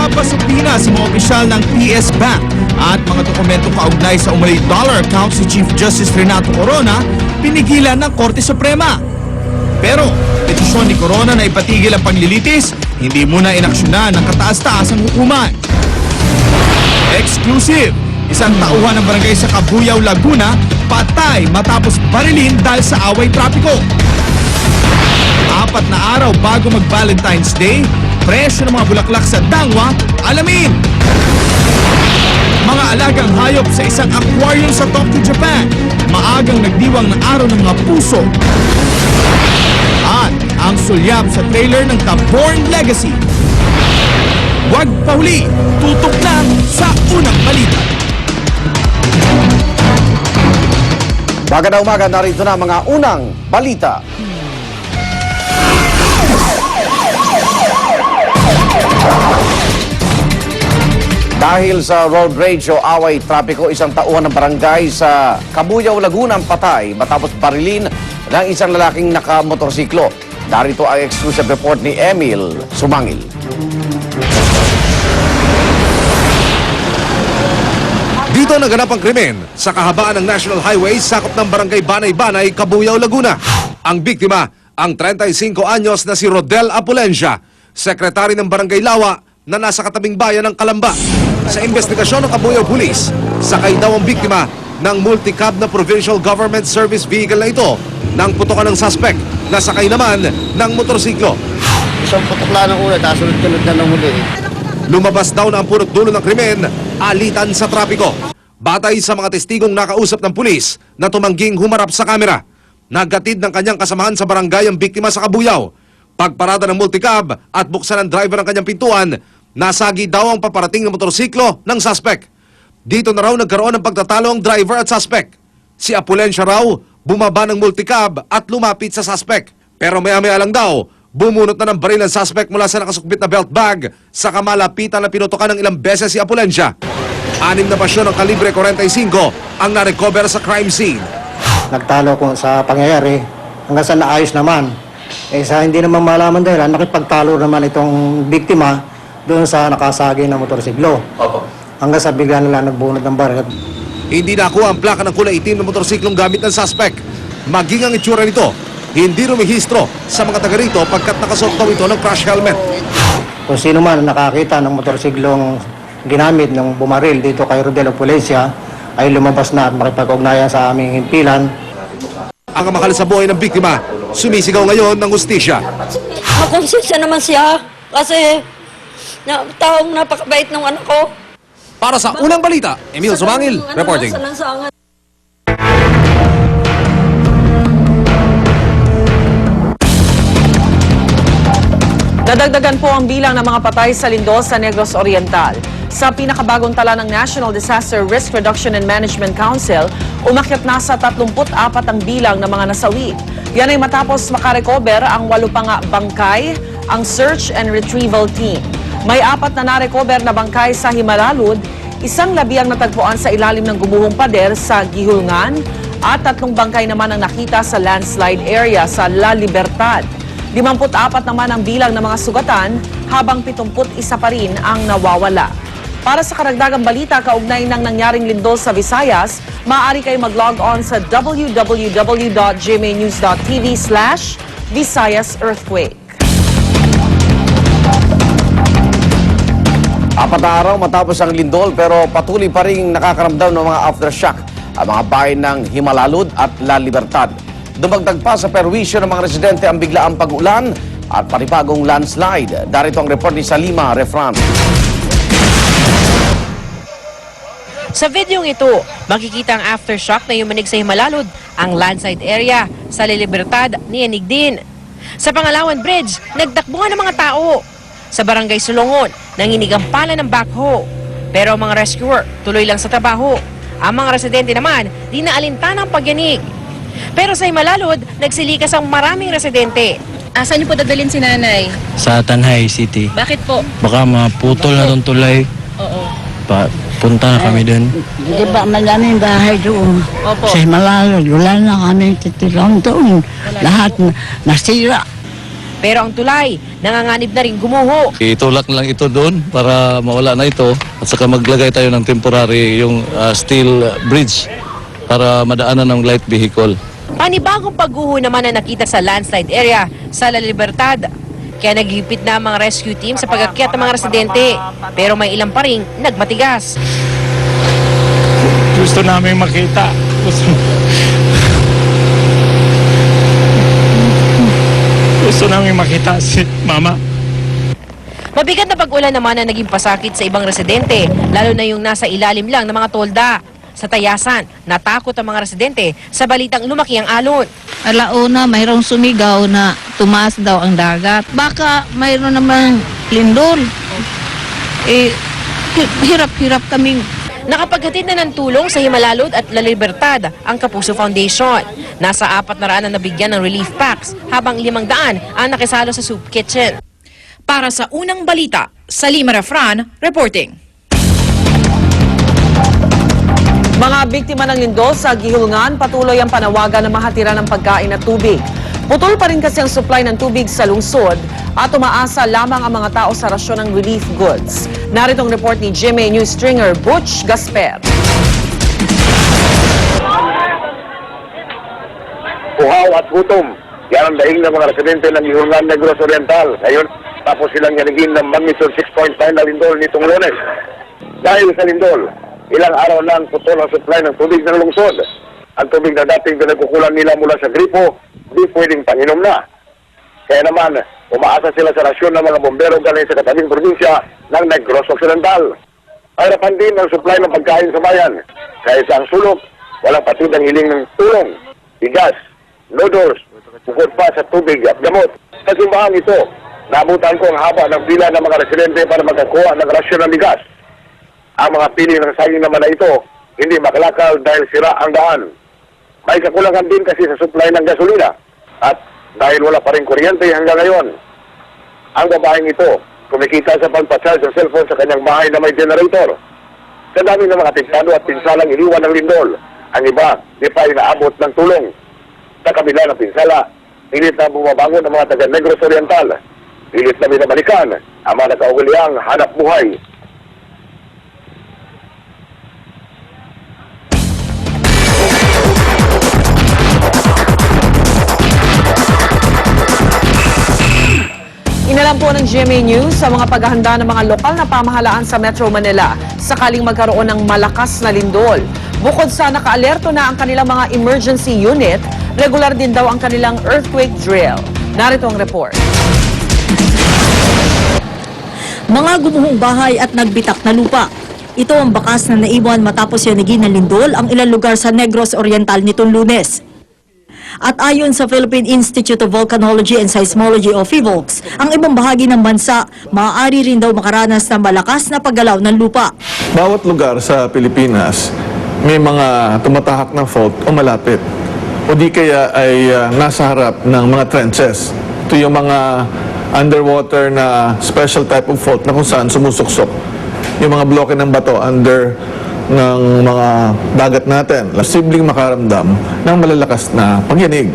Napasubli na si mga opisyal ng PS Bank at mga dokumento kaugnay sa umano'y dollar account si Chief Justice Renato Corona pinigilan ng Korte Suprema. Pero petisyon ni Corona na ipatigil ang paglilitis, hindi muna inaksyonan ng kataas-taasang hukuman. Exclusive! Isang tauhan ng barangay sa Cabuyao, Laguna, patay matapos barilin dahil sa away trapiko. 4 na araw bago mag-Valentine's Day, presyo ng mga bulaklak sa Dangwa, alamin! Mga alagang hayop sa isang aquarium sa Tokyo, Japan, maagang nagdiwang ng araw ng mga puso. At ang sulyap sa trailer ng The Bourne Legacy. Huwag pahuli, tutok lang sa unang balita. Magandang umaga, narito na mga unang balita. Dahil sa road rage o away trapiko, isang tauhan ng barangay sa Cabuyao, Laguna ang patay matapos barilin ng isang lalaking nakamotorsiklo. Narito ang exclusive report ni Emil Sumangil. Dito naganap ang krimen sa kahabaan ng National Highway sakop ng barangay Banay-Banay, Cabuyao, Laguna. Ang biktima, ang 35 anyos na si Rodel Apulencia, sekretary ng Barangay Lawa na nasa katabing bayan ng Calamba. Sa investigasyon ng Cabuyao Police, sakay daw ang biktima ng multi-cab na Provincial Government Service Vehicle na ito nang putokan ng suspect na sakay naman ng motorsiklo. Isang putok lang ng una, tapos sunod-sunod na ng huli. Lumabas daw na ang punot dulo ng krimen, alitan sa trapiko. Batay sa mga testigong nakausap ng pulis na tumangging humarap sa kamera. Naghatid ng kanyang kasamahan sa barangay ang biktima sa Cabuyao. Pagparada ng multicab at buksan ng driver ang kanyang pintuan, nasagi daw ang paparating na motorsiklo ng suspect. Dito na raw nagkaroon ng pagtatalo ang driver at suspect. Si Apulencia raw bumaba ng multicab at lumapit sa suspect. Pero maya-maya lang daw, bumunot na ng baril ng suspect mula sa nakasukbit na belt bag sa kamalapitan na pinutokan ng ilang beses si Apulencia. 6 na basyon ng kalibre 45 ang narecover sa crime scene. Nagtalo ko sa pangyayari, hanggang sa naayos naman. Sa hindi naman malaman dahil, nakipagtalo naman itong biktima doon sa nakasagi na motorsiklo. Opo. Hanggang sa bigla nila nagbunot ng baril. Hindi nakuha ang plaka ng kulay itim ng motorsiklong gamit ng suspect. Maging ang itsura nito, hindi rumehistro sa mga taga rito pagkat nakasuot daw ito ng crash helmet. Kung sino man nakakita ng motorsiklong ginamit ng bumaril dito kay Rodel Apulencia, ay lumabas na at makipag-ugnayan sa aming himpilan. Ang kamakal sa buhay ng biktima, sumisigaw ngayon ng hustisya. Makonsensya naman siya kasi taong napakabait ng anak ko. Para sa unang balita, Emil Sumangil, reporting. Nadagdagan po ang bilang ng mga patay sa lindol sa Negros Oriental. Sa pinakabagong tala ng National Disaster Risk Reduction and Management Council, umakyat na sa 34 ang bilang ng mga nasawi. Yan ay matapos makarecover ang 8 pang bangkay, ang search and retrieval team. May 4 na narecover na bangkay sa Himalalud, 1 labi ang natagpuan sa ilalim ng gumuhong pader sa Gihulngan, at 3 bangkay naman ang nakita sa landslide area sa La Libertad. 54 naman ang bilang ng mga sugatan, habang 71 pa rin ang nawawala. Para sa karagdagang balita kaugnay ng nangyaring lindol sa Visayas, maaari kayo mag-log on sa www.gmanews.tv/VisayasEarthquake. 4 na araw matapos ang lindol pero patuloy pa rin nakakaramdam ng mga aftershock ang mga bayan ng Himalalud at La Libertad. Dumagdag pa sa perwisyo ng mga residente ang biglaang pag-ulan at panibagong landslide. Darito ang report ni Salima Refran. Sa videong ito, makikita ang aftershock na yumanig sa Himalalud, ang landslide area sa La Libertad ni Enig din. Sa Pangalawan Bridge, nagtakbuhan ng mga tao. Sa Barangay Sulungon, nanginig ang pala ng backhoe. Pero ang mga rescuer, tuloy lang sa trabaho. Ang mga residente naman, di naalintana ang pagyanig. Pero sa Himalalud, nagsilikas ang maraming residente. Saan niyo po dadalhin si nanay? Sa Tanhay City. Bakit po? Baka maputol na itong tulay. Oo. Punta na kami dun. Di ba maraming bahay doon? Opo. Sa Himalalud, wala na kami titirang doon. Lahat nasira. Pero ang tulay, nanganganib na rin gumuho. Itulak lang ito doon para mawala na ito at saka maglagay tayo ng temporary yung steel bridge para madaanan ng light vehicle. Panibagong pagguho naman na nakita sa landslide area sa La Libertad. Kaya naghihigpit na ang mga rescue team sa pag-akyat ng mga residente. Pero may ilang pa rin nagmatigas. Gusto namin makita. Gusto namin makita si Mama. Mabigat na pag-ulan naman ang naging pasakit sa ibang residente, lalo na yung nasa ilalim lang ng mga tolda. Sa Tayasan, natakot ang mga residente sa balitang lumaki ang alon. Alauna, mayroong sumigaw na tumaas daw ang dagat. Baka mayroon naman lindol. Hirap-hirap kaming Nakapaghatid na ng tulong sa Himalalud at La Libertad ang Kapuso Foundation. Nasa 400 na nabigyan ng relief packs habang 500 ang nakisalo sa soup kitchen. Para sa unang balita, Salima Refran, reporting. Mga biktima ng lindol sa Gihulngan, patuloy ang panawagan na mahatiran ng pagkain at tubig. Putol pa rin kasi ang supply ng tubig sa lungsod at umaasa lamang ang mga tao sa rasyon ng relief goods. Narito ang report ni GMA News stringer Butch Gasper. Uhaw at gutom. Yan ang daing ng mga residente ng Gihulngan Negros Oriental. Ngayon, tapos silang yanigin ng magnitude 6.5 na lindol nitong Lunes. Dahil sa lindol, ilang araw na ang putol ang supply ng tubig ng lungsod. Ang tubig na dating pinagkukulan nila mula sa gripo, di pwedeng panginom na. Kaya naman, umaasa sila sa rasyon ng mga bombero galing sa katabing probinsya ng Negros Occidental. Harapan din ang supply ng pagkain sa bayan. Kaya sa ang sulok, walang patid ang hiling ng tulong, bigas, noodles, bukod pa sa tubig at gamot. Sa simbahan ito, naabutan ko ang haba ng pila ng mga residente para magkakuha ng rasyon ng bigas. Ang mga pili ng saging naman na ito, hindi makalakal dahil sira ang daan. May kakulangan din kasi sa supply ng gasolina at dahil wala pa rin kuryente hanggang ngayon. Ang babaeng ito, kumikita sa pagpa-charge ng cellphone sa kanyang bahay na may generator. Sa dami ng mga tiksado at pinsalang iniwan ng lindol, ang iba di pa inaabot ng tulong. Sa kabila ng pinsala, pilit na bumabangon ang mga taga Negros Oriental. Pilit na binabalikan ang mga nakaugaliang hanap buhay. Inalam po ng GMA News sa mga paghahanda ng mga lokal na pamahalaan sa Metro Manila sakaling magkaroon ng malakas na lindol. Bukod sa nakaalerto na ang kanilang mga emergency unit, regular din daw ang kanilang earthquake drill. Narito ang report. Mga gumuhong bahay at nagbitak na lupa. Ito ang bakas na naiwan matapos yanigin ng lindol ang ilang lugar sa Negros Oriental nitong Lunes. At ayon sa Philippine Institute of Volcanology and Seismology o PHIVOLCS, ang ibang bahagi ng bansa maaari rin daw makaranas ng malakas na paggalaw ng lupa. Bawat lugar sa Pilipinas may mga tumatahak na fault o malapit. O di kaya ay nasa harap ng mga trenches. Ito yung mga underwater na special type of fault na kung saan sumusuksok yung mga bloke ng bato under ng mga dagat natin, posibleng makaramdam ng malalakas na pagyanig.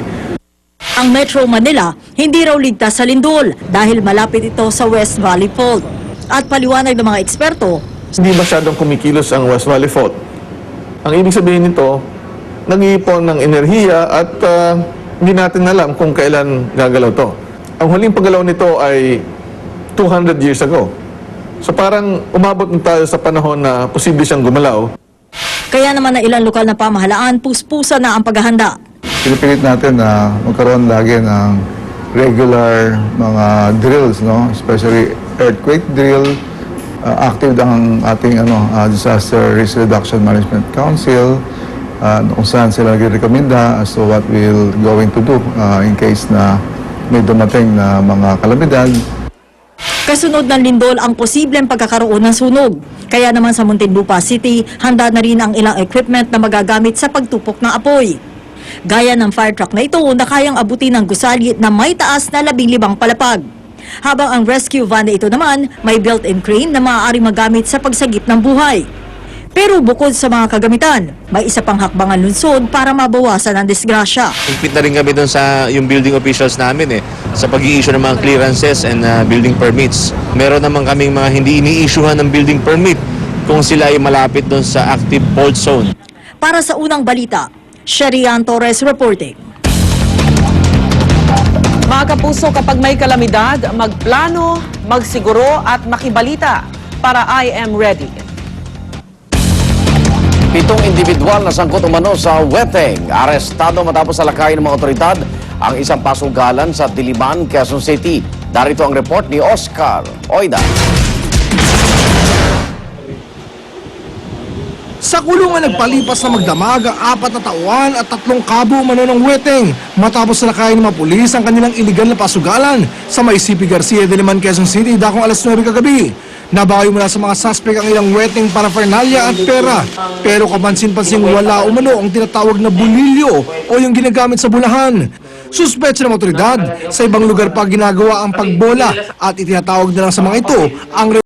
Ang Metro Manila hindi raw ligtas sa lindol dahil malapit ito sa West Valley Fault. At paliwanag ng mga eksperto, Hindi masyadong kumikilos ang West Valley Fault. Ang ibig sabihin nito, nag-iipon ng enerhiya at hindi natin alam kung kailan gagalaw to. Ang huling paggalaw nito ay 200 years ago. So parang umabot na tayo sa panahon na posible siyang gumalaw. kaya naman na ilang lokal na pamahalaan puspusa na ang paghahanda. Pinipilit natin na magkaroon lagi ng regular mga drills, no? Especially earthquake drill. Active ang ating Disaster Risk Reduction Management Council kung saan sila nag-recommenda as to what we're going to do in case na may dumating na mga kalamidad. Kasunod ng lindol ang posibleng pagkakaroon ng sunog. Kaya naman sa Muntinlupa City, handa na rin ang ilang equipment na magagamit sa pagtupok ng apoy. Gaya ng fire truck na ito na kayang abutin ng gusali na may taas na 15 palapag. Habang ang rescue van na ito naman may built-in crane na maaaring magamit sa pagsagip ng buhay. Pero bukod sa mga kagamitan, may isa pang hakbangan lungsod para mabawasan ang disgrasya. Compete na rin kami doon sa yung building officials namin sa pag-i-issue ng mga clearances and building permits. Meron naman kaming mga hindi ini-issuehan ng building permit kung sila ay malapit doon sa active fault zone. Para sa unang balita, Sherian Torres reporting. Mga kapuso, kapag may kalamidad, magplano, magsiguro at makibalita para I am ready. 7 individual na sangkot umano sa weteng. Arestado matapos salakayin ng mga otoridad ang isang pasugalan sa Diliman, Quezon City. Darito ang report ni Oscar Oida. Sa kulungan nagpalipas na magdamag ang 4 na tauhan at 3 kabo umano ng weteng matapos salakayin ng mga pulis ang kanilang iligal na pasugalan sa may CP Garcia, Diliman, Quezon City dakong alas 9 kagabi. Nabawi mula sa mga suspect ang ilang weteng paraphernalia at pera. Pero kapansin-pansing wala umano ang tinatawag na bulilyo o yung ginagamit sa bulahan. Suspetsa ng otoridad, sa ibang lugar pa ginagawa ang pagbola at itinatawag na lang sa mga ito ang